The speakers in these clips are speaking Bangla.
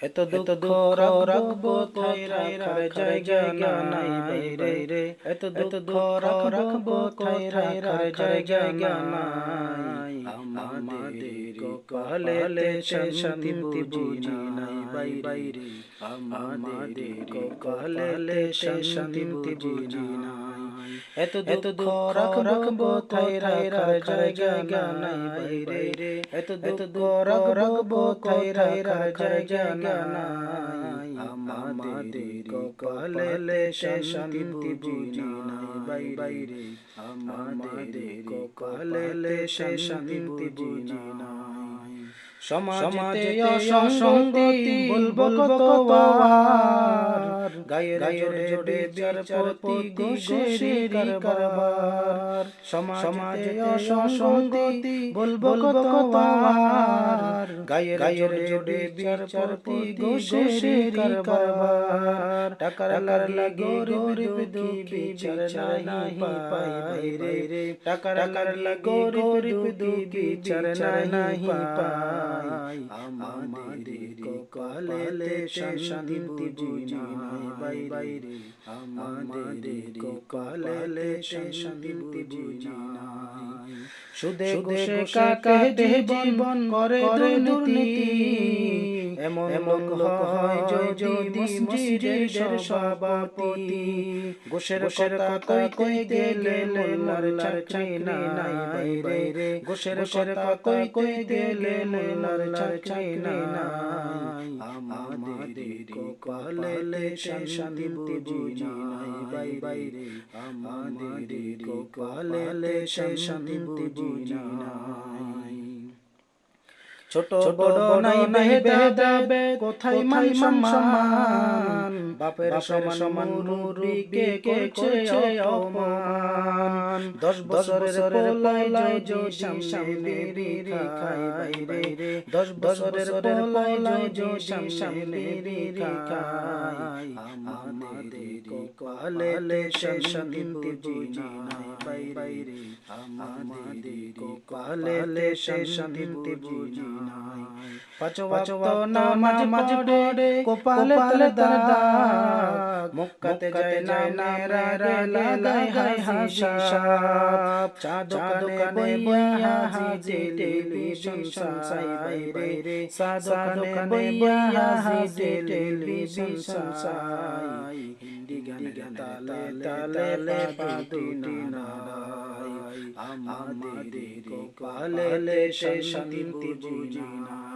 এত দুঃখ রাখবো কোথায় রাখার জায়গা নাই বাইরে, এত দুঃখ রাখবো কোথায় রাখার জায়গা নাই। আমাদের কপালে শান্তি বুঝি নাই বাইরে, আমাদের কপালে শান্তি বুঝি নাই। এত দুঃখ রাখবো কোথায় রাখার জায়গা নাই বাইরে, এত দুঃখ রাখবো কোথায় রাখার জায়গা নাই। আমাদের কপালে শান্তি বুঝি নাই বাইরে, আমাদের কপালে শান্তি বুঝি নাই। সমাজে অসঙ্গতি বলবো কতবার, গায়ের জোরে বিচার প্রতি ঘুষের কারবার। সমাজে অসঙ্গতি বলবো কতবার, গায়ের জোরে বিচার প্রতি ঘুষের কারবার। টাকার লাগি গরিব দুঃখী বিচার নাহি পাই রে, টাকার লাগি গরিব দুঃখী বিচার নাহি পাই। আমাদের কপালে শান্তি বুঝি নাই বাইরে, আমাদের কপালে শান্তি বুঝি নাই। সুদে ঘুষে কাটে জীবন করে দুর্নীতি, এমন লোক হয় যদি মসজিদের সভাপতি। ঘুষের কথা কইতে গেলে মোল্লার চাকরি নাই বাইরে, ঘুষের কথা কইতে গেলে মোল্লার চাকরি নাই। আমাদের কপালে শান্তি বুঝি নাই বাইরে, আমাদের কপালে শান্তি বুঝি নাই। ছোট বড় নাই ভেদাবে কোথায় মান সম্মান, বাপের সমান মুরুব্বিকে করছে অপমান। 10 বছরের পোলায় যদি সামনে বিড়ি খায় বাইরে, 10 বছরের পোলায় যদি সামনে বিড়ি খায়। আমাদের কপালে শান্তি বুঝি নাই বাইরে, আমাদের কপালে শান্তি বুঝি নাই। পাঁচ ওয়াক্ত নামাজ পড়ে কপালে দাগ, মক্কাতে যায় না রে লাগায় হাসি সাপ। চা দোকানে বইয়া হাজি টেলিভিশন চাই বাইরে, চা দোকানে বইয়া হাজি টেলিভিশন চাই। হিন্দি গানের তালে তালে পা দুটি নাড়াই, আমাদের কপালে শান্তি বুঝি নাই।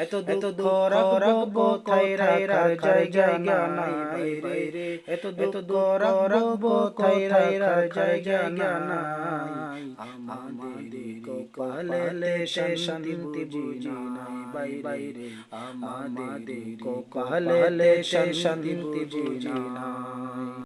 এত দুঃখ রাখবো কোথায় রাখার জায়গা নাই বাইরে, এত দুঃখ রাখবো কোথায় রাখার জায়গা নাই। আমাদের কপালে শান্তি বুঝি নাই বাইরে, আমাদের কপালে শান্তি বুঝি নাই।